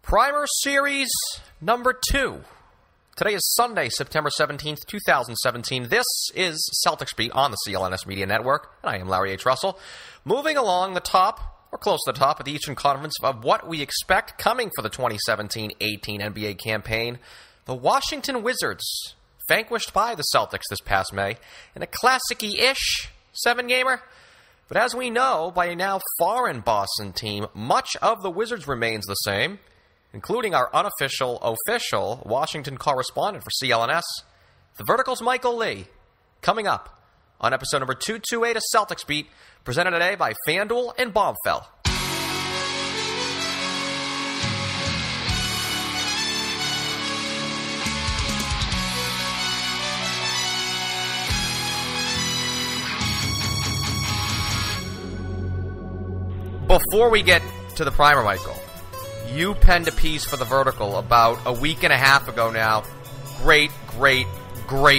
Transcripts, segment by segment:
Primer Series number 2. Today is Sunday, September 17th, 2017. This is Celtics Beat on the CLNS Media Network, and I am Larry H. Russell. Moving along the top, or close to the top, of the Eastern Conference of what we expect coming for the 2017-18 NBA campaign, the Washington Wizards vanquished by the Celtics this past May in a classic-y-ish 7-gamer. But as we know, by a now foreign Boston team, much of the Wizards remains the same, including our unofficial, official Washington correspondent for CLNS, the Vertical's Michael Lee, coming up on episode number 228 of Celtics Beat, presented today by FanDuel and Bombfell. Before we get to the primer, Michael, you penned a piece for the Vertical about a week and a half ago now. Great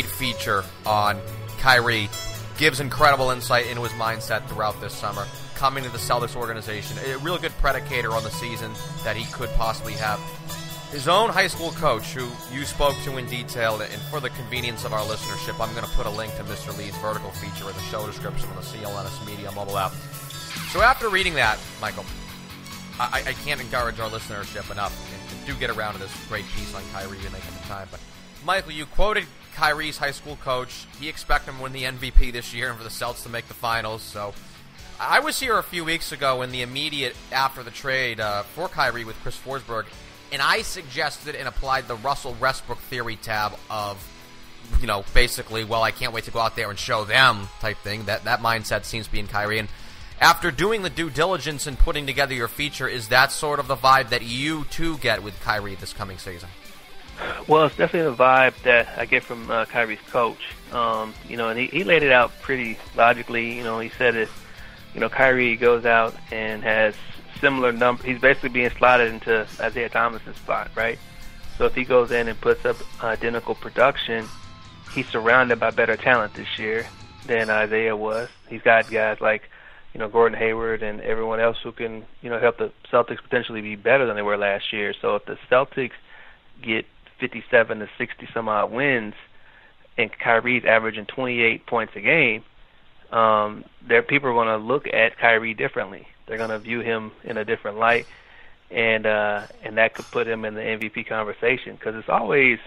feature on Kyrie. Gives incredible insight into his mindset throughout this summer, coming to the Celtics organization. A real good predicator on the season that he could possibly have. His own high school coach, who you spoke to in detail, and for the convenience of our listenership, I'm going to put a link to Mr. Lee's Vertical feature in the show description on the CLNS Media mobile app. So after reading that, Michael, I can't encourage our listenership enough, and do get around to this great piece on Kyrie when they get the time. But, Michael, you quoted Kyrie's high school coach. He expected him to win the MVP this year and for the Celts to make the finals. So I was here a few weeks ago in the immediate after the trade for Kyrie with Chris Forsberg, and I suggested and applied the Russell Westbrook theory tab of, basically, well, I can't wait to go out there and show them type thing. That mindset seems to be in Kyrie. And after doing the due diligence and putting together your feature, is that sort of the vibe that you, too, get with Kyrie this coming season? Well, it's definitely the vibe that I get from Kyrie's coach. And he laid it out pretty logically. He said if, Kyrie goes out and has similar numbers, he's basically being slotted into Isaiah Thomas's spot, right? So if he goes in and puts up identical production, he's surrounded by better talent this year than Isaiah was. He's got guys like Gordon Hayward and everyone else who can, help the Celtics potentially be better than they were last year. So if the Celtics get 57 to 60 some odd wins and Kyrie's averaging 28 points a game, people are going to look at Kyrie differently. They're going to view him in a different light, and that could put him in the MVP conversation, because it's always,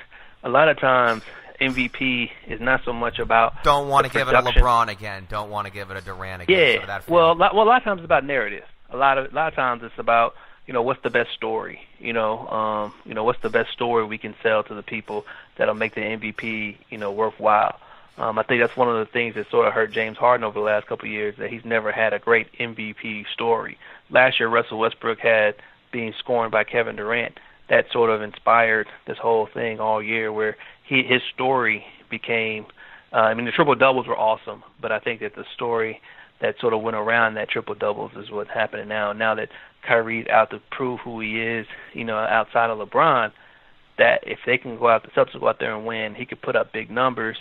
a lot of times, MVP is not so much about don't want to give it a LeBron again. Don't want to give it a Durant again. Yeah. Well, a lot of times it's about narrative. A lot of times it's about what's the best story. What's the best story we can sell to the people that'll make the MVP worthwhile. I think that's one of the things that sort of hurt James Harden over the last couple of years, that he's never had a great MVP story. Last year, Russell Westbrook had being scorned by Kevin Durant. That sort of inspired this whole thing all year, where his story became, the triple-doubles were awesome, but I think that the story that sort of went around that triple-doubles is what's happening now. Now that Kyrie's out to prove who he is, outside of LeBron, that if they can go out, the Celtics go out there and win, he could put up big numbers,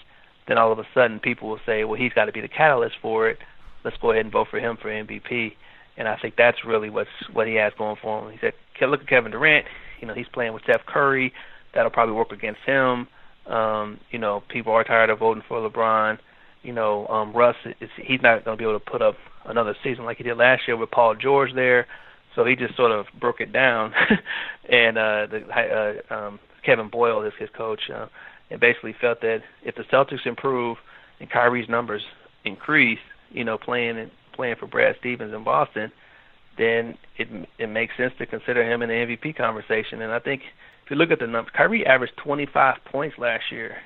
then all of a sudden people will say, well, he's got to be the catalyst for it. Let's go ahead and vote for him for MVP. And I think that's really what he has going for him. He said, look at Kevin Durant. He's playing with Steph Curry. That'll probably work against him. People are tired of voting for LeBron. Russ, he's not going to be able to put up another season like he did last year with Paul George there. So he just sort of broke it down. And Kevin Boyle is his coach, and basically felt that if the Celtics improve and Kyrie's numbers increase, playing for Brad Stevens in Boston, then it makes sense to consider him in the MVP conversation. And I think if you look at the numbers, Kyrie averaged 25 points last year,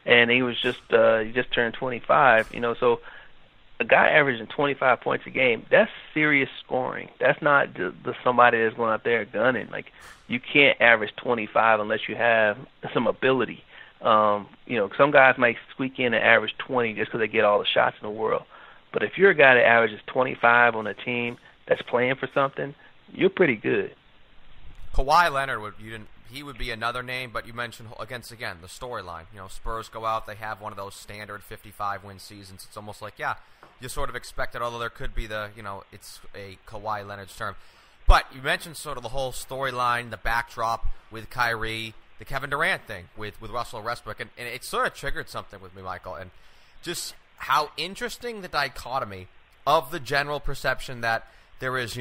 and he was he just turned 25, so a guy averaging 25 points a game, that's serious scoring. That's not the somebody that's going out there gunning. Like, you can't average 25 unless you have some ability. Some guys might squeak in and average 20 just because they get all the shots in the world. But if you're a guy that averages 25 on a team that's playing for something, you're pretty good. Kawhi Leonard would be another name, but you mentioned again the storyline. Spurs go out, they have one of those standard 55-win seasons. It's almost like, you sort of expect it, although there could be it's a Kawhi Leonard's term. But you mentioned sort of the whole storyline, the backdrop with Kyrie, the Kevin Durant thing with Russell Westbrook, and it sort of triggered something with me, Michael, and just how interesting the dichotomy of the general perception that there is,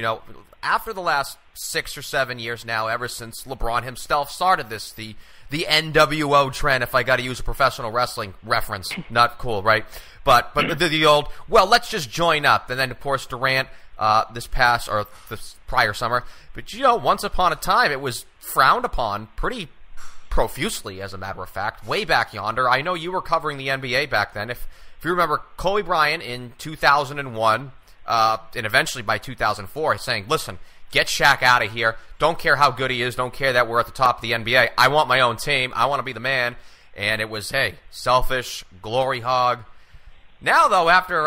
after the last 6 or 7 years now, ever since LeBron himself started this, the NWO trend, if I got to use a professional wrestling reference, not cool, right? But the old, well, let's just join up. And then, of course, Durant this prior summer. But, once upon a time, it was frowned upon pretty profusely, as a matter of fact, way back yonder. I know you were covering the NBA back then. If you remember, Kobe Bryant in 2001, and eventually by 2004, saying, listen, get Shaq out of here. Don't care how good he is. Don't care that we're at the top of the NBA. I want my own team. I want to be the man. And it was, hey, selfish, glory hog. Now, though, after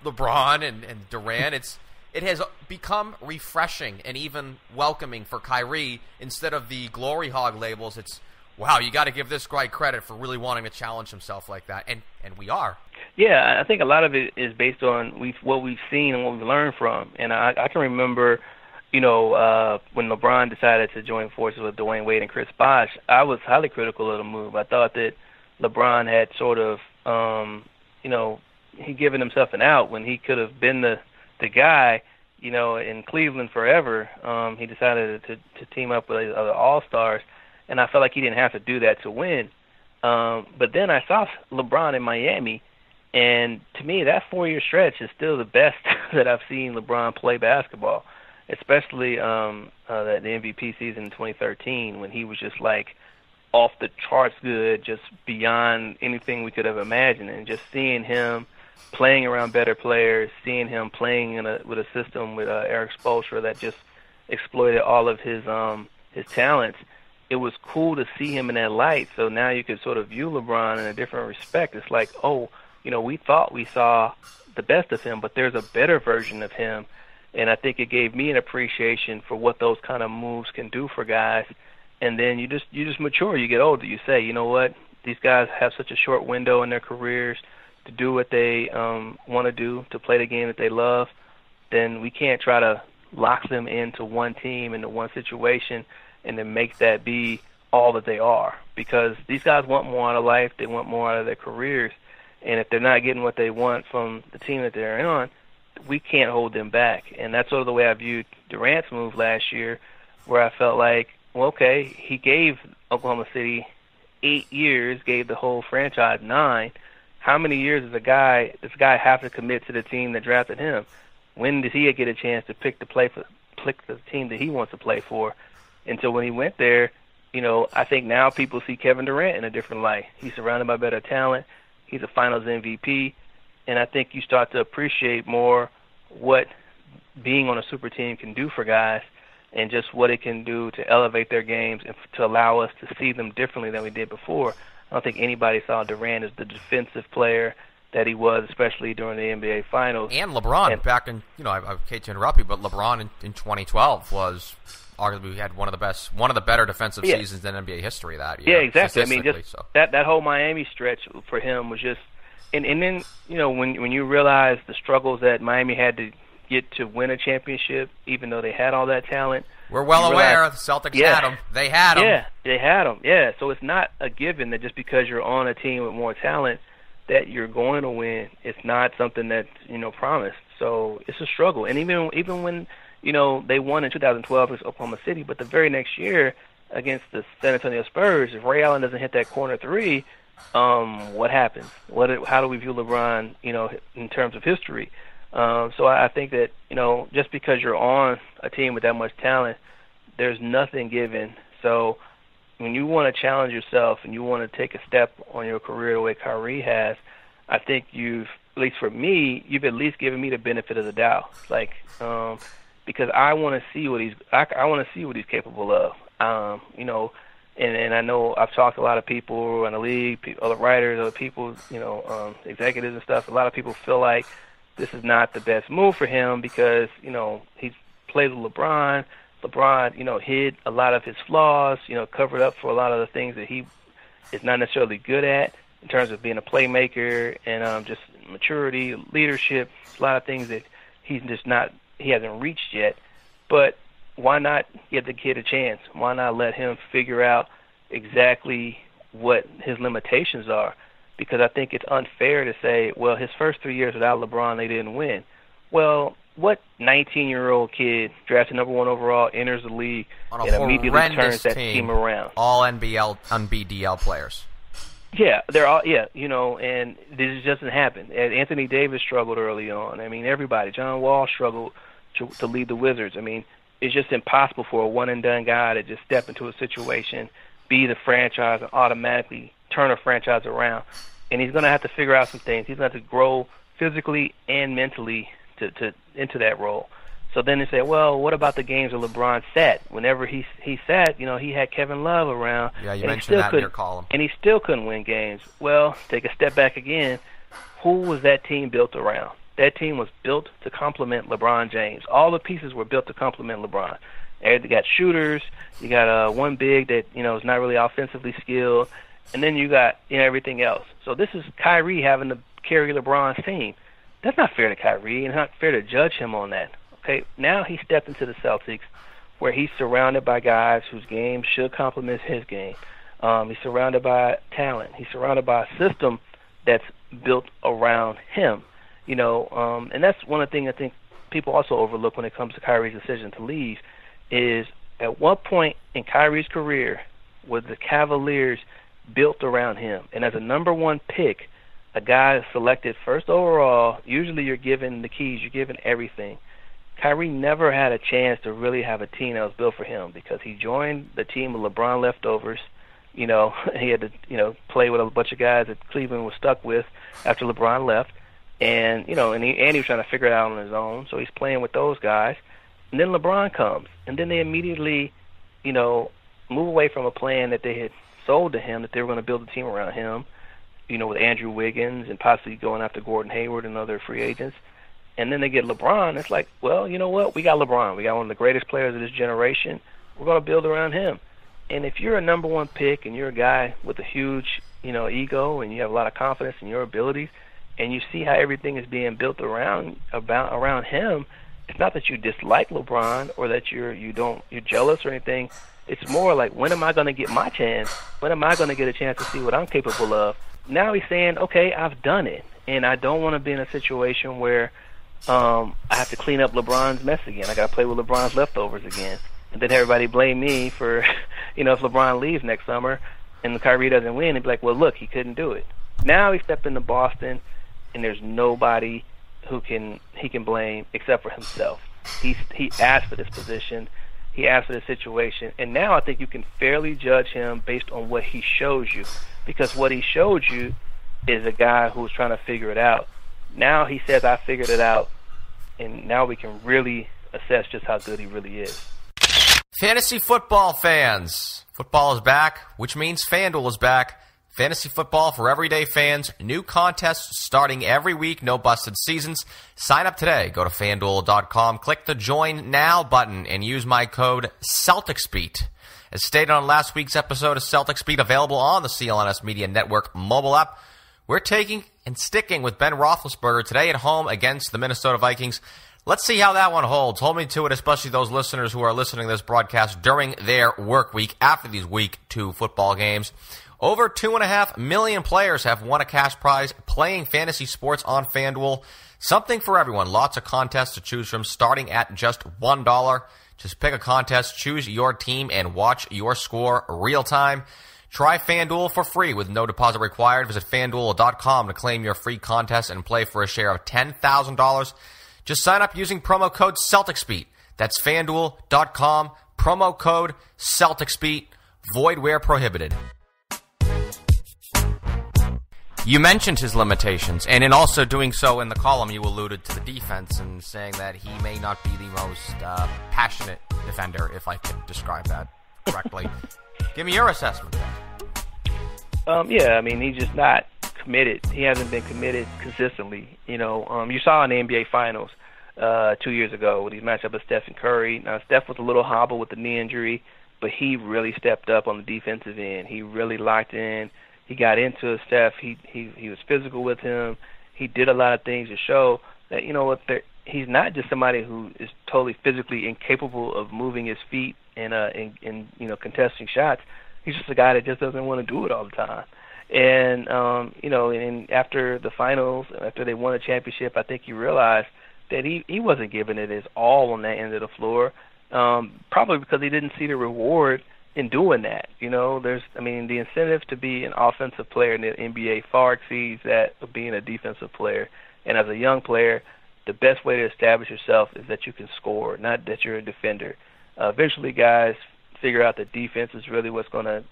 LeBron and Durant, it has become refreshing and even welcoming for Kyrie. Instead of the glory hog labels, it's, wow, you got to give this guy credit for really wanting to challenge himself like that. And we are. Yeah, I think a lot of it is based on what we've seen and what we've learned from. And I can remember, when LeBron decided to join forces with Dwayne Wade and Chris Bosh, I was highly critical of the move. I thought that LeBron had sort of, he given himself an out when he could have been the guy, in Cleveland forever. He decided to team up with other All-Stars, and I felt like he didn't have to do that to win. But then I saw LeBron in Miami, and to me, that 4-year stretch is still the best that I've seen LeBron play basketball, especially the MVP season in 2013 when he was just like off the charts good, just beyond anything we could have imagined. And just seeing him playing around better players, seeing him playing with a system with Eric Spoelstra that just exploited all of his talents, it was cool to see him in that light. So now you could sort of view LeBron in a different respect. It's like, we thought we saw the best of him, but there's a better version of him. And I think it gave me an appreciation for what those kind of moves can do for guys. And then you just mature. You get older. You say, you know what? These guys have such a short window in their careers to do what they want to do, to play the game that they love. Then we can't try to lock them into one team, into one situation, and then make that be all that they are. Because these guys want more out of life. They want more out of their careers. And if they're not getting what they want from the team that they're on, we can't hold them back. And that's sort of the way I viewed Durant's move last year, where I felt like, well, okay, he gave Oklahoma City 8 years, gave the whole franchise 9. How many years does this guy have to commit to the team that drafted him? When does he get a chance to pick the team that he wants to play for? And so when he went there, I think now people see Kevin Durant in a different light. He's surrounded by better talent. He's a Finals MVP. And I think you start to appreciate more what being on a super team can do for guys and just what it can do to elevate their games and to allow us to see them differently than we did before. I don't think anybody saw Durant as the defensive player that he was, especially during the NBA Finals. And LeBron back in, I hate to interrupt you, but LeBron in 2012 was arguably had one of the better defensive seasons in NBA history that year. Yeah, exactly. I mean, just that whole Miami stretch for him was just, and then when you realize the struggles that Miami had to get to win a championship, even though they had all that talent. We're well aware the Celtics had them. They had them. Yeah, they had them. Yeah, so it's not a given that just because you're on a team with more talent that you're going to win. It's not something that's promised. So it's a struggle. And even when they won in 2012 against Oklahoma City, but the very next year against the San Antonio Spurs, if Ray Allen doesn't hit that corner three, what happens? How do we view LeBron, in terms of history? So I think that, just because you're on a team with that much talent, there's nothing given. So when you want to challenge yourself and you want to take a step on your career the way Kyrie has, I think at least for me, you've at least given me the benefit of the doubt. Like, because I want to see what he's capable of. And I know I've talked to a lot of people around the league, other writers, other people, executives and stuff. A lot of people feel like this is not the best move for him because, he's played with LeBron. LeBron, hid a lot of his flaws, covered up for a lot of the things that he is not necessarily good at in terms of being a playmaker and just maturity, leadership, a lot of things that he hasn't reached yet. But why not give the kid a chance? Why not let him figure out exactly what his limitations are? Because I think it's unfair to say, well, his first 3 years without LeBron, they didn't win. Well, what 19-year-old kid drafted number 1 overall, enters the league, and immediately turns that team around? All NBDL players. Yeah, they're all, and this just doesn't happen. And Anthony Davis struggled early on. I mean, everybody. John Wall struggled to lead the Wizards. I mean, it's just impossible for a one-and-done guy to just step into a situation, be the franchise, and automatically turn a franchise around. And he's going to have to figure out some things. He's going to have to grow physically and mentally to into that role. So then they say, well, what about the games where LeBron sat? Whenever he sat, he had Kevin Love around. Yeah, you mentioned that in your column. And he still couldn't win games. Well, take a step back again. Who was that team built around? That team was built to complement LeBron James. All the pieces were built to complement LeBron. They got shooters. You got one big that is not really offensively skilled, and then you got everything else. So this is Kyrie having to carry LeBron's team. That's not fair to Kyrie, and it's not fair to judge him on that. Okay, now he stepped into the Celtics, where he's surrounded by guys whose game should complement his game. He's surrounded by talent. He's surrounded by a system that's built around him. And that's one of the things I think people also overlook when it comes to Kyrie's decision to leave, is at what point in Kyrie's career were the Cavaliers built around him? And as a number 1 pick, a guy selected first overall, usually you're given the keys, you're given everything. Kyrie never had a chance to really have a team that was built for him because he joined the team with LeBron leftovers. He had to, play with a bunch of guys that Cleveland was stuck with after LeBron left. And, he was trying to figure it out on his own, so he's playing with those guys. And then LeBron comes, and then they immediately, move away from a plan that they had sold to him, that they were going to build a team around him, with Andrew Wiggins and possibly going after Gordon Hayward and other free agents. And then they get LeBron. It's like, well, you know what? We got LeBron. We got one of the greatest players of this generation. We're going to build around him. And if you're a number 1 pick and you're a guy with a huge, ego, and you have a lot of confidence in your abilities, and you see how everything is being built around him, it's not that you dislike LeBron or that you're jealous or anything. It's more like, when am I going to get my chance? When am I going to get a chance to see what I'm capable of? Now he's saying, okay, I've done it, and I don't want to be in a situation where I have to clean up LeBron's mess again. I got to play with LeBron's leftovers again, and then everybody blame me for, if LeBron leaves next summer and Kyrie doesn't win, and be like, well, look, he couldn't do it. Now he stepped into Boston, and there's nobody he can blame except for himself. He asked for this position. He asked for this situation. And now I think you can fairly judge him based on what he shows you, because what he showed you is a guy who's trying to figure it out. Now he says, I figured it out, and now we can really assess just how good he really is. Fantasy football fans, football is back, which means FanDuel is back. Fantasy football for everyday fans. New contests starting every week. No busted seasons. Sign up today. Go to FanDuel.com. Click the Join Now button and use my code CelticsBeat. As stated on last week's episode of Celtics Beat, available on the CLNS Media Network mobile app, we're taking and sticking with Ben Roethlisberger today at home against the Minnesota Vikings. Let's see how that one holds. Hold me to it, especially those listeners who are listening to this broadcast during their work week after these Week 2 football games. Over 2.5 million players have won a cash prize playing fantasy sports on FanDuel. Something for everyone. Lots of contests to choose from, starting at just $1. Just pick a contest, choose your team, and watch your score real time. Try FanDuel for free with no deposit required. Visit FanDuel.com to claim your free contest and play for a share of $10,000. Just sign up using promo code CelticsBeat. That's FanDuel.com, promo code CelticsBeat. Void where prohibited. You mentioned his limitations, and in also doing so in the column, you alluded to the defense and saying that he may not be the most passionate defender, if I could describe that correctly. Give me your assessment then. He's just not committed. He hasn't been committed consistently. You saw in the NBA Finals 2 years ago when he matched up with Steph and Curry. Now, Steph was a little hobbled with the knee injury, but he really stepped up on the defensive end. He really locked in. He got into Steph. He was physical with him. He did a lot of things to show that, he's not just somebody who is totally physically incapable of moving his feet and contesting shots. He's just a guy that just doesn't want to do it all the time. And and after the finals, after they won a championship, I think he realized that he wasn't giving it his all on that end of the floor. Probably because he didn't see the reward in doing that. The incentive to be an offensive player in the NBA far exceeds that of being a defensive player. And as a young player, the best way to establish yourself is that you can score, not that you're a defender. Eventually, guys figure out that defense is really what's going to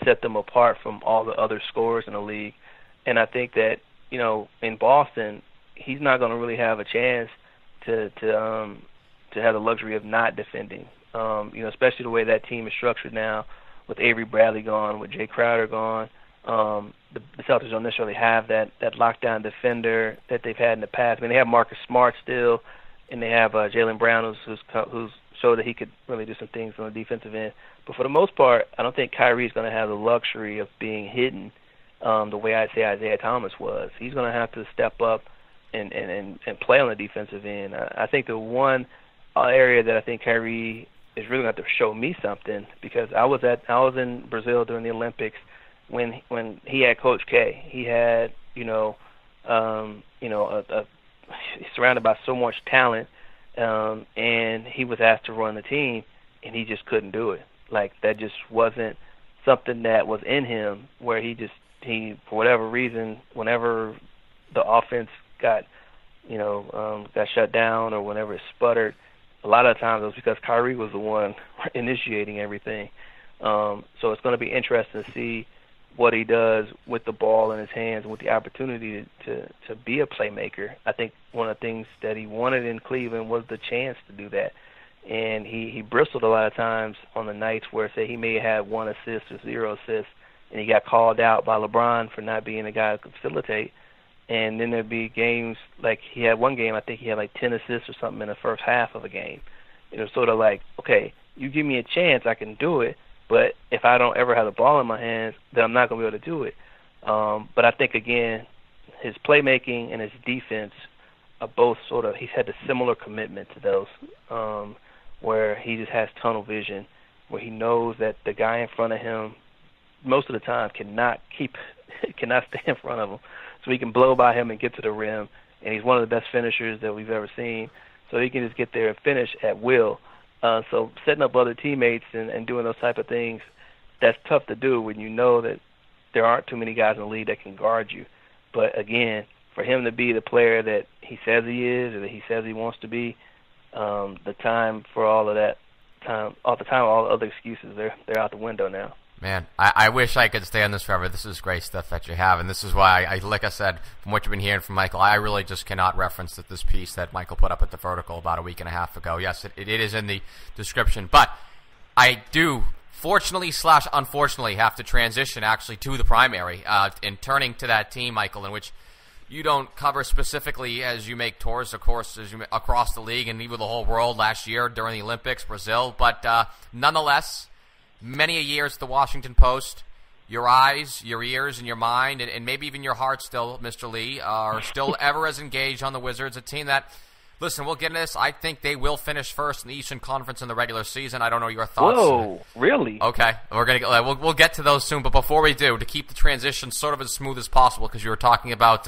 set them apart from all the other scorers in the league. And I think that, in Boston, he's not going to really have a chance to have the luxury of not defending. Especially the way that team is structured now, with Avery Bradley gone, with Jay Crowder gone. The Celtics don't necessarily have that lockdown defender that they've had in the past. I mean, they have Marcus Smart still, and they have Jaylen Brown, who's showed that he could really do some things on the defensive end. But for the most part, I don't think Kyrie's going to have the luxury of being hidden the way I'd say Isaiah Thomas was. He's going to have to step up and play on the defensive end. I think the one area that I think Kyrie is really going to have to show me something, because I was in Brazil during the Olympics when he had Coach K. He had he's surrounded by so much talent, and he was asked to run the team, and he just couldn't do it. Like, that just wasn't something that was in him, where he for whatever reason, whenever the offense got shut down or whenever it sputtered, a lot of times it was because Kyrie was the one initiating everything. So it's going to be interesting to see what he does with the ball in his hands and with the opportunity to be a playmaker. I think one of the things that he wanted in Cleveland was the chance to do that. And he bristled a lot of times on the nights where, say, he may have had 1 assist or 0 assists, and he got called out by LeBron for not being a guy who could facilitate. And then there'd be games, like he had one game, I think he had like 10 assists or something in the first half of a game. It was sort of like, okay, you give me a chance, I can do it, but if I don't ever have the ball in my hands, then I'm not going to be able to do it. But I think, again, his playmaking and his defense are both sort of, he's had a similar commitment to those, where he just has tunnel vision, where he knows that the guy in front of him most of the time cannot stay in front of him. So he can blow by him and get to the rim, and he's one of the best finishers that we've ever seen. So he can just get there and finish at will. So setting up other teammates and doing those type of things, that's tough to do when you know that there aren't too many guys in the league that can guard you. But, again, for him to be the player that he says he is or that he says he wants to be, the time for all of that, all the other excuses, they're out the window now. Man, I wish I could stay on this forever. This is great stuff that you have, and this is why, like I said, from what you've been hearing from Michael, I really just cannot reference this piece that Michael put up at the Vertical about a week and a half ago. Yes, it is in the description, but I do, fortunately/unfortunately, have to transition actually to the primary and turning to that team, Michael, in which you don't cover specifically as you make tours, of course, across the league and even the whole world last year during the Olympics, Brazil, but nonetheless, many a years at the Washington Post, your eyes, your ears, and your mind, and maybe even your heart still, Mr. Lee, are still ever as engaged on the Wizards, a team that, listen, we'll get into this. I think they will finish first in the Eastern Conference in the regular season. I don't know your thoughts. Whoa, really? Okay, we'll get to those soon, but before we do, to keep the transition sort of as smooth as possible, because you were talking about,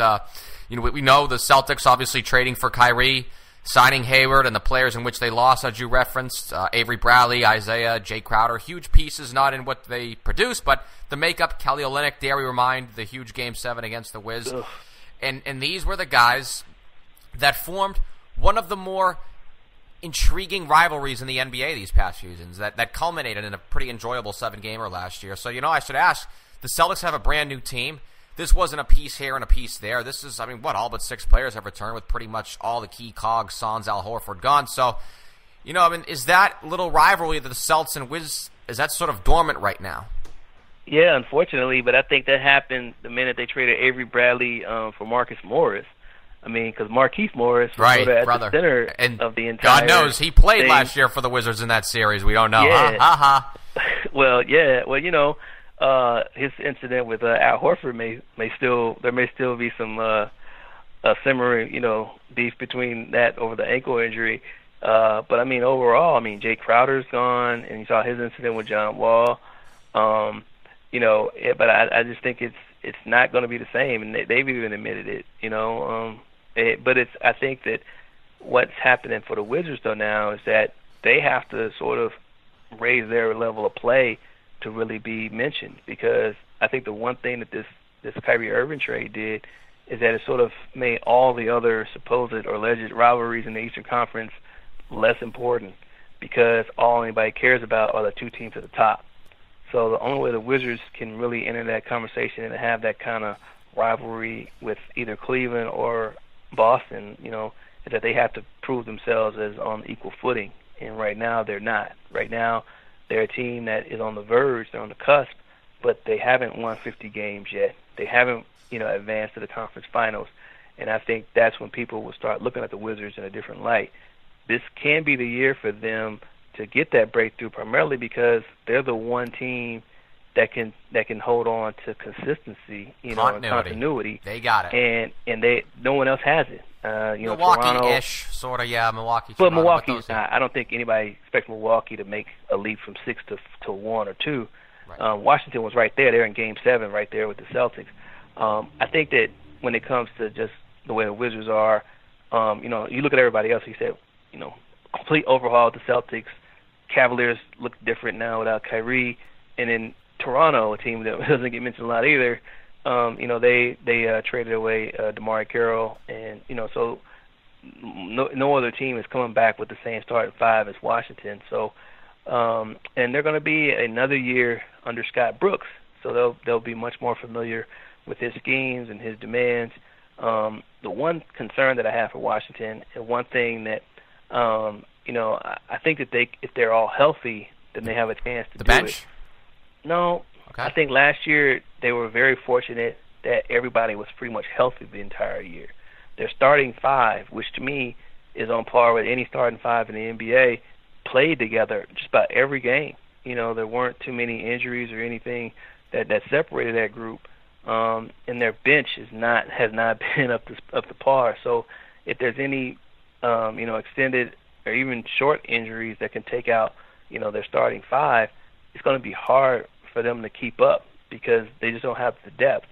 we know the Celtics obviously trading for Kyrie, signing Hayward, and the players in which they lost, as you referenced, Avery Bradley, Isaiah, Jay Crowder, huge pieces, not in what they produce, but the makeup. Kelly Olynyk, dare we remind, the huge Game 7 against the Wiz. And these were the guys that formed one of the more intriguing rivalries in the NBA these past few seasons that culminated in a pretty enjoyable 7-gamer last year. So, I should ask, the Celtics have a brand new team. This wasn't a piece here and a piece there. This is, all but 6 players have returned with pretty much all the key cogs, Sans, Al Horford gone. So, is that little rivalry that the Celts and Wiz, is that sort of dormant right now? Yeah, unfortunately, but I think that happened the minute they traded Avery Bradley for Marcus Morris. Because Markieff Morris was sort of at the center of the entire God knows, he played thing last year for the Wizards in that series. We don't know. Yeah. Well, yeah. Well, his incident with Al Horford may still be some simmering, beef between that over the ankle injury. But I mean, overall, Jay Crowder's gone, and you saw his incident with John Wall. But I just think it's not going to be the same, and they've even admitted it. I think that what's happening for the Wizards though now is that they have to sort of raise their level of play to really be mentioned, because I think the one thing that this Kyrie Irving trade did is that it sort of made all the other supposed or alleged rivalries in the Eastern Conference less important, because all anybody cares about are the two teams at the top. So the only way the Wizards can really enter that conversation and have that kind of rivalry with either Cleveland or Boston, is that they have to prove themselves as on equal footing. And right now they're not. Right now they're a team that is on the verge, they're on the cusp, but they haven't won 50 games yet. They haven't, advanced to the conference finals. And I think that's when people will start looking at the Wizards in a different light. This can be the year for them to get that breakthrough, primarily because they're the one team that can hold on to consistency, and continuity. They got it, and no one else has it. Milwaukee-ish, sort of, yeah. Milwaukee. But Milwaukee's not. I don't think anybody expects Milwaukee to make a leap from 6 to 1 or 2. Right. Washington was right there. They're in Game 7 right there with the Celtics. I think that when it comes to just the way the Wizards are, you look at everybody else. He said, complete overhaul of the Celtics. Cavaliers look different now without Kyrie, and then Toronto, a team that doesn't get mentioned a lot either. They traded away DeMar Carroll, and so no other team is coming back with the same starting five as Washington. So, and they're going to be another year under Scott Brooks, so they'll be much more familiar with his schemes and his demands. The one concern that I have for Washington, and one thing that I think that if they're all healthy, then they have a chance to the do bench? it. No, okay. I think last year they were very fortunate that everybody was pretty much healthy the entire year. Their starting five, which to me is on par with any starting five in the NBA, played together just about every game. There weren't too many injuries or anything that separated that group, and their bench has not been up to par. So if there's any extended or even short injuries that can take out their starting five, it's going to be hard for them to keep up because they just don't have the depth.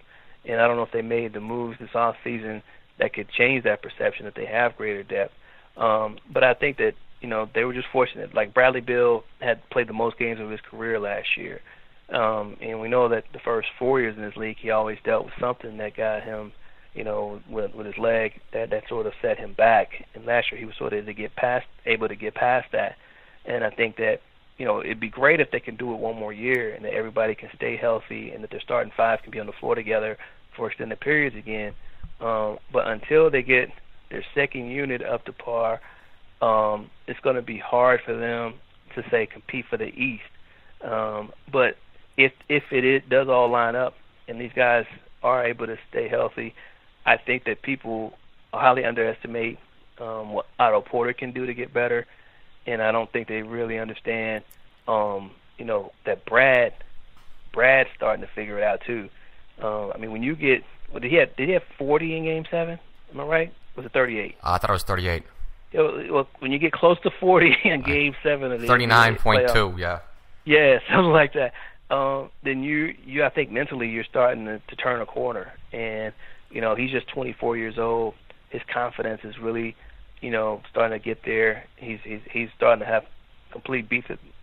And I don't know if they made the moves this off season that could change that perception that they have greater depth. But I think that they were just fortunate. Like Bradley Beal had played the most games of his career last year, and we know that the first 4 years in this league he always dealt with something that got him with his leg that sort of set him back. And last year he was sort of able to get past that. And I think that it'd be great if they can do it one more year and that everybody can stay healthy and that their starting five can be on the floor together for extended periods again. But until they get their second unit up to par, it's going to be hard for them to say compete for the East. But if it does all line up and these guys are able to stay healthy, I think that people highly underestimate what Otto Porter can do to get better, and I don't think they really understand, that Brad's starting to figure it out too. When you get, did he have 40 in Game 7? Am I right? Was it 38? I thought it was 38. Well, when you get close to 40 in Game 7 of the 39.2, yeah. Yeah, something like that. Then you I think mentally you're starting to turn a corner, and he's just 24 years old. His confidence is really, starting to get there. He's starting to have complete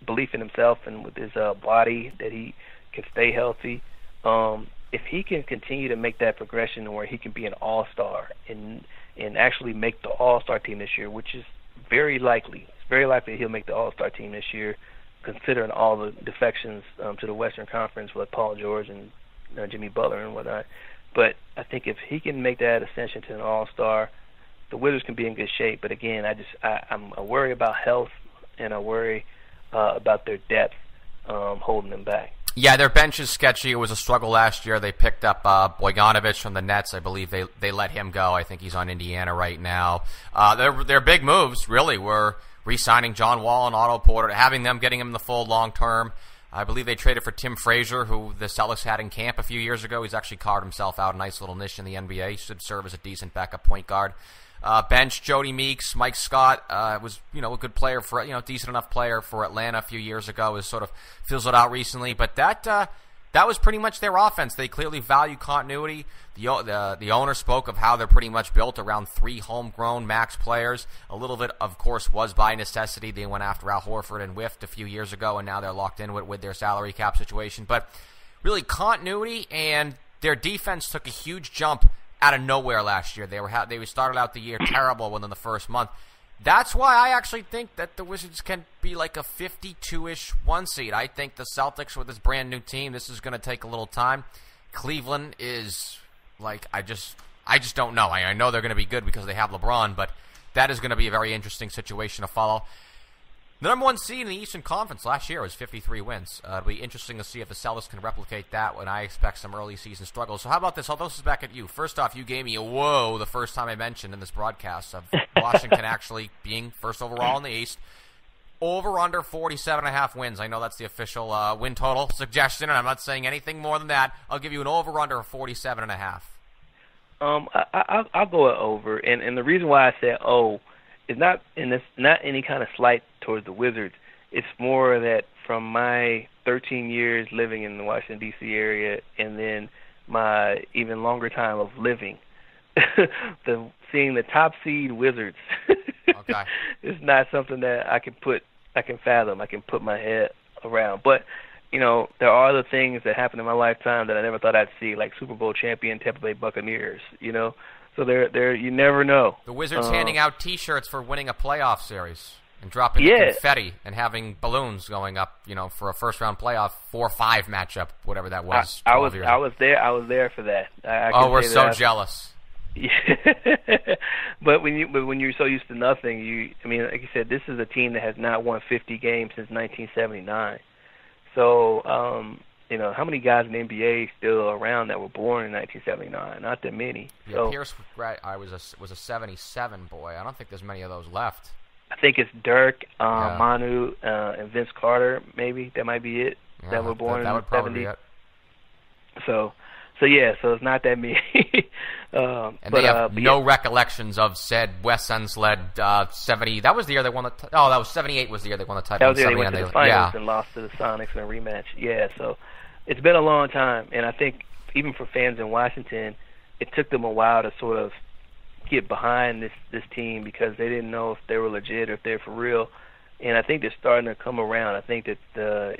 belief in himself and with his body that he can stay healthy. If he can continue to make that progression where he can be an all-star and actually make the all-star team this year, which is very likely. It's very likely he'll make the all-star team this year, considering all the defections to the Western Conference with Paul George and Jimmy Butler and whatnot. But I think if he can make that ascension to an all-star, the Wizards can be in good shape. But again, I'm worried about health, and I worry about their depth holding them back. Yeah, their bench is sketchy. It was a struggle last year. They picked up Bogdanovic from the Nets. I believe they let him go. I think he's on Indiana right now. Their big moves really were re-signing John Wall and Otto Porter, having them, getting him the full long term. I believe they traded for Tim Frazier, who the Celtics had in camp a few years ago. He's actually carved himself out a nice little niche in the NBA. He should serve as a decent backup point guard. Bench, Jody Meeks, Mike Scott was, a good player for, decent enough player for Atlanta a few years ago. Has sort of fizzled out recently, but that was pretty much their offense. They clearly value continuity. The owner spoke of how they're pretty much built around 3 homegrown max players. A little bit, of course, was by necessity. They went after Al Horford and whiffed a few years ago, and now they're locked in with their salary cap situation. But really, continuity, and their defense took a huge jump out of nowhere last year. They started out the year terrible within the first month. That's why I actually think that the Wizards can be like a 52-ish 1 seed. I think the Celtics with this brand new team, this is going to take a little time. Cleveland is like, I just don't know. I know they're going to be good because they have LeBron, but that is going to be a very interesting situation to follow. The number 1 seed in the Eastern Conference last year was 53 wins. It'll be interesting to see if the Celtics can replicate that when I expect some early season struggles. So how about this? I'll throw this back at you. First off, you gave me a whoa the first time I mentioned in this broadcast of Washington actually being first overall in the East. Over under 47.5 wins. I know that's the official win total suggestion, and I'm not saying anything more than that. I'll give you an over under of 47.5. I'll go over, and the reason why I said it's not any kind of slight towards the Wizards. It's more that from my 13 years living in the Washington, D.C. area, and then my even longer time of living, seeing the top seed Wizards okay. is not something that I can fathom, I can put my head around. But, there are other things that happened in my lifetime that I never thought I'd see, like Super Bowl champion Tampa Bay Buccaneers, So there, you never know. The Wizards handing out T-shirts for winning a playoff series and dropping confetti and having balloons going up, for a first-round playoff 4-5 matchup, whatever that was. I was there for that. We're so jealous. Yeah. But when you're so used to nothing, like you said, this is a team that has not won 50 games since 1979. So, how many guys in the NBA still around that were born in 1979? Not that many. Yeah, so, Pierce was a 77 boy. I don't think there's many of those left. I think it's Dirk, Manu, and Vince Carter, maybe. That might be it, that were born in the 70s. So it's not that many. And they have no recollections of said Wes End-led 70. That was the year they won the that was 78 was the year they won the title. That was the year they went to the finals and lost to the Sonics in a rematch. Yeah, so it's been a long time, and I think even for fans in Washington, it took them a while to sort of get behind this team because they didn't know if they were legit or if they're for real. And I think they're starting to come around. I think that they're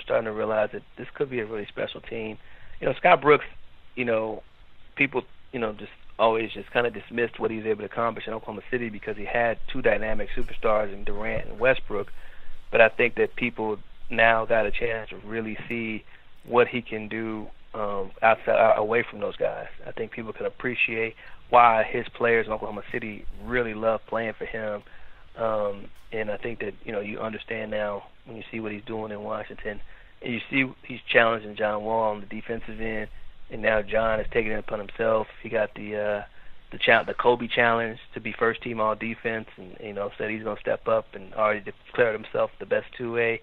starting to realize that this could be a really special team. Scott Brooks, people, just always just kind of dismissed what he was able to accomplish in Oklahoma City because he had 2 dynamic superstars in Durant and Westbrook. But I think that people now got a chance to really see what he can do away from those guys. I think people can appreciate why his players in Oklahoma City really love playing for him. And I think that, you understand now when you see what he's doing in Washington, and you see he's challenging John Wall on the defensive end, and now John is taking it upon himself. He got the Kobe challenge to be first team all defense, and said he's going to step up and already declared himself the best two-way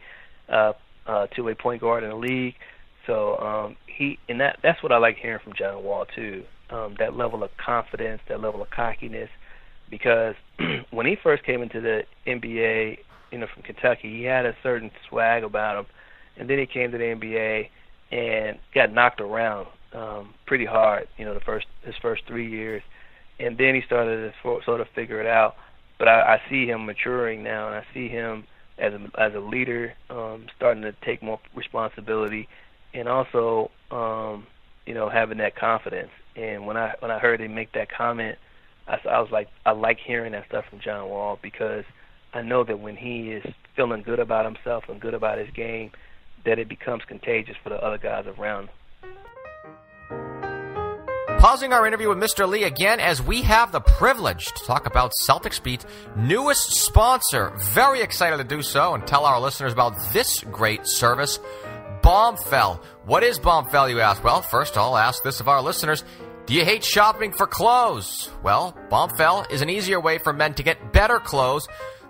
point guard in the league. So that's what I like hearing from John Wall too. That level of confidence, that level of cockiness, because when he first came into the NBA, from Kentucky, he had a certain swag about him, and then he came to the NBA and got knocked around pretty hard, his first 3 years, and then he started to sort of figure it out. But I see him maturing now, and I see him as a leader, starting to take more responsibility, and also having that confidence. And when I heard him make that comment, I was like, I like hearing that stuff from John Wall, because I know that when he is feeling good about himself and good about his game, that it becomes contagious for the other guys around him. Pausing our interview with Mr. Lee again as we have the privilege to talk about Celtics Beat's newest sponsor. Very excited to do so and tell our listeners about this great service, Bombfell. What is Bombfell, you ask? Well, first I'll ask this of our listeners. Do you hate shopping for clothes? Well, Bombfell is an easier way for men to get better clothes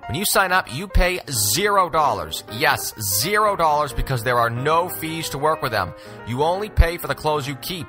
When you sign up, you pay $0. Yes, $0 because there are no fees to work with them. You only pay for the clothes you keep.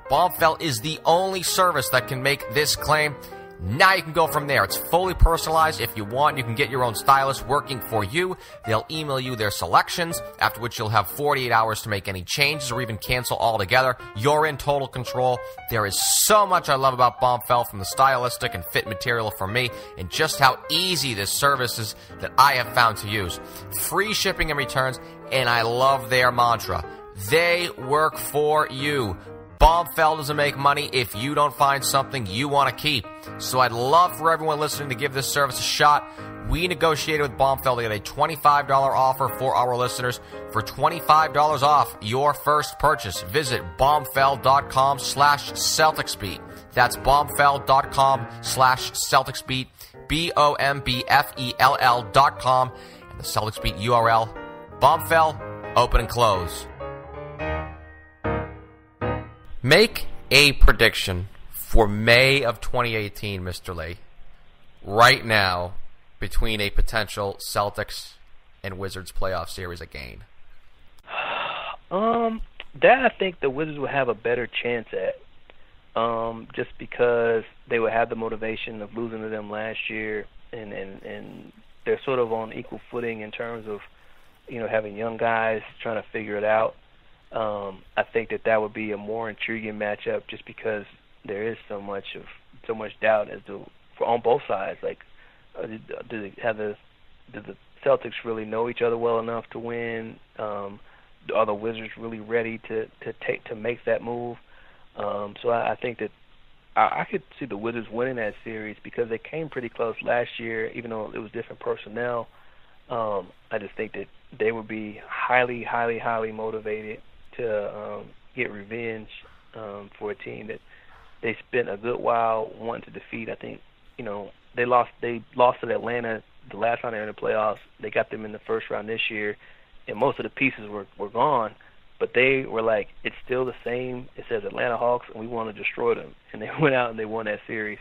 Bombfell is the only service that can make this claim. Now you can go from there. It's fully personalized. If you want, you can get your own stylist working for you. They'll email you their selections, after which you'll have 48 hours to make any changes or even cancel altogether. You're in total control. There is so much I love about Bombfell, from the stylistic and fit material for me, and just how easy this service is that I have found to use. Free shipping and returns, and I love their mantra. They work for you. Bombfell doesn't make money if you don't find something you want to keep. So I'd love for everyone listening to give this service a shot. We negotiated with Bombfell to get a $25 offer for our listeners. For $25 off your first purchase, visit bombfell.com/CelticsBeat. That's bombfell.com/CelticsBeat, BOMBFELL.com, and the Celtics Beat URL. Bombfell, open and close. Make a prediction for May of 2018, Mr. Lee, right now, between a potential Celtics and Wizards playoff series again. That I think the Wizards will have a better chance at, just because they will have the motivation of losing to them last year, and they're sort of on equal footing in terms of, having young guys trying to figure it out. I think that would be a more intriguing matchup, just because there is so much doubt as to on both sides. Like, do the Celtics really know each other well enough to win? Are the Wizards really ready to make that move? So I think that I could see the Wizards winning that series, because they came pretty close last year, even though it was different personnel. I just think that they would be highly, highly, highly motivated to get revenge for a team that they spent a good while wanting to defeat. I think, they lost to Atlanta the last time they were in the playoffs. They got them in the first round this year, and most of the pieces were gone, but they were like, it's still the same. It says Atlanta Hawks, and we want to destroy them. And they went out and they won that series.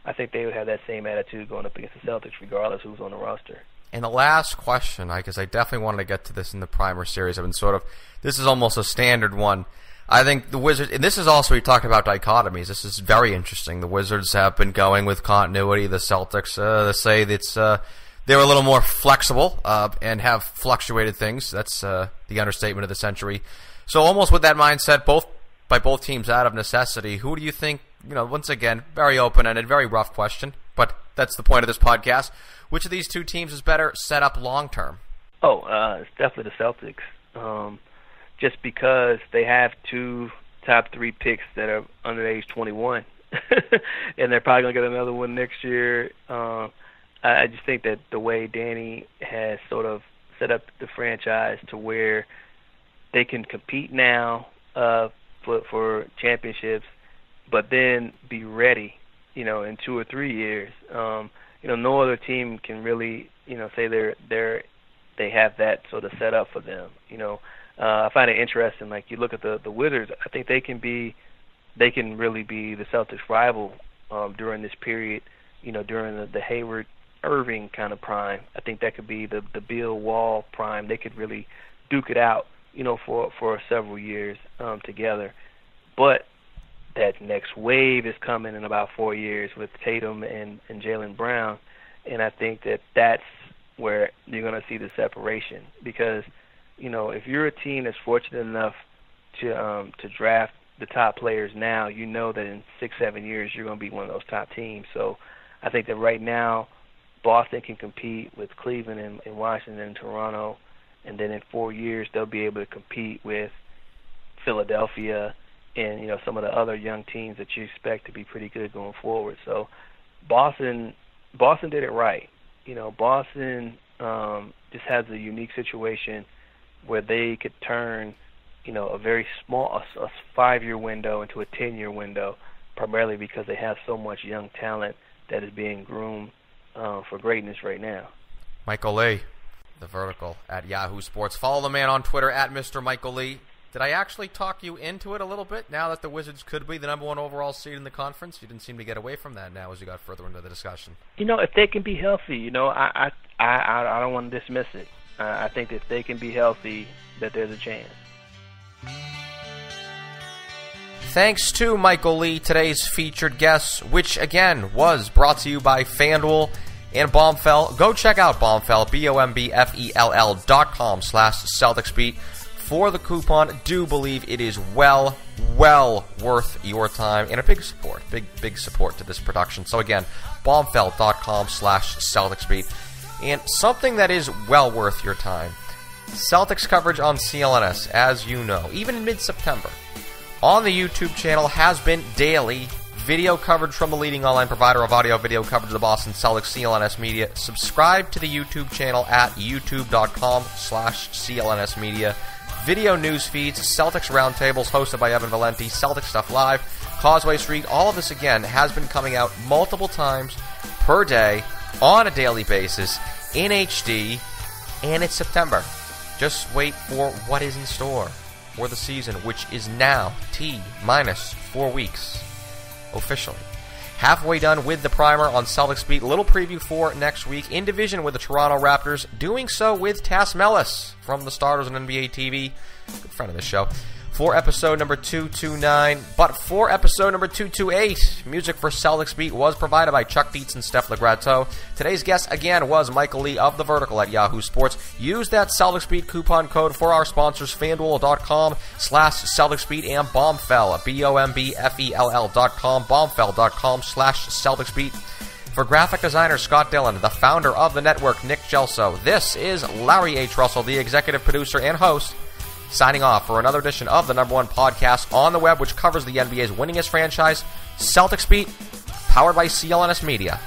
I think they would have that same attitude going up against the Celtics, regardless who's on the roster. And the last question, because I definitely wanted to get to this in the primer series, this is almost a standard one. I think the Wizards, and this is also, we talked about dichotomies. This is very interesting. The Wizards have been going with continuity. The Celtics, they say that they're a little more flexible and have fluctuated things. That's the understatement of the century. So almost with that mindset, by both teams out of necessity, who do you think, once again, very open-ended, very rough question, but that's the point of this podcast. Which of these two teams is better set up long-term? It's definitely the Celtics. Just because they have two top 3 picks that are under age 21, and they're probably going to get another one next year. I just think that the way Danny has sort of set up the franchise to where they can compete now for championships, but then be ready, in 2 or 3 years. No other team can really, say they have that sort of set up for them. I find it interesting. Like, you look at the Wizards, I think they can really be the Celtics' rival during this period. During the Hayward Irving kind of prime. I think that could be the Bill Wall prime. They could really duke it out, for several years together. But that next wave is coming in about 4 years with Tatum and Jaylen Brown, and I think that's where you're going to see the separation, because if you're a team that's fortunate enough to draft the top players now, that in 6-7 years you're going to be one of those top teams. So I think that right now Boston can compete with Cleveland and Washington and Toronto, and then in 4 years they'll be able to compete with Philadelphia and some of the other young teams that you expect to be pretty good going forward. So Boston did it right. Boston just has a unique situation where they could turn a very small a 5-year window into a 10-year window, primarily because they have so much young talent that is being groomed for greatness right now. Michael Lee, The Vertical at Yahoo Sports. Follow the man on Twitter at Mr. Michael Lee. Did I actually talk you into it a little bit now that the Wizards could be the number 1 overall seed in the conference? You didn't seem to get away from that now as you got further into the discussion. If they can be healthy, I don't want to dismiss it. I think that if they can be healthy, that there's a chance. Thanks to Michael Lee, today's featured guest, which again was brought to you by FanDuel and Bombfell. Go check out Bombfell, BOMBFELL.com/CelticsBeat for the coupon. Do believe it is well worth your time and a big support to this production. So again, bombfell.com/CelticsBeat. And something that is well worth your time, Celtics coverage on CLNS, as you know, even in mid-September, on the YouTube channel has been daily video coverage from the leading online provider of audio-video coverage of the Boston Celtics, CLNS Media. Subscribe to the YouTube channel at youtube.com/CLNS Media. Video news feeds, Celtics roundtables hosted by Evan Valenti, Celtics Stuff Live, Causeway Street. All of this, again, has been coming out multiple times per day on a daily basis in HD, and it's September. Just wait for what is in store for the season, which is now T-4 weeks officially. Halfway done with the primer on Celtics Beat. Little preview for next week. In division with the Toronto Raptors. Doing so with Taz Mellis from the Starters on NBA TV. Good friend of the show. For episode number 229. But for episode number 228, music for Celtics Beat was provided by Chuck Dietz and Steph Legrateau. Today's guest, again, was Michael Lee of The Vertical at Yahoo Sports. Use that Celtics Beat coupon code for our sponsors, FanDuel.com/CelticsBeat and Bombfell, BOMBFELL.com, Bombfell.com/CelticsBeat. For graphic designer Scott Dillon, the founder of the network, Nick Gelso, this is Larry H. Russell, the executive producer and host, signing off for another edition of the #1 podcast on the web, which covers the NBA's winningest franchise, Celtics Beat, powered by CLNS Media.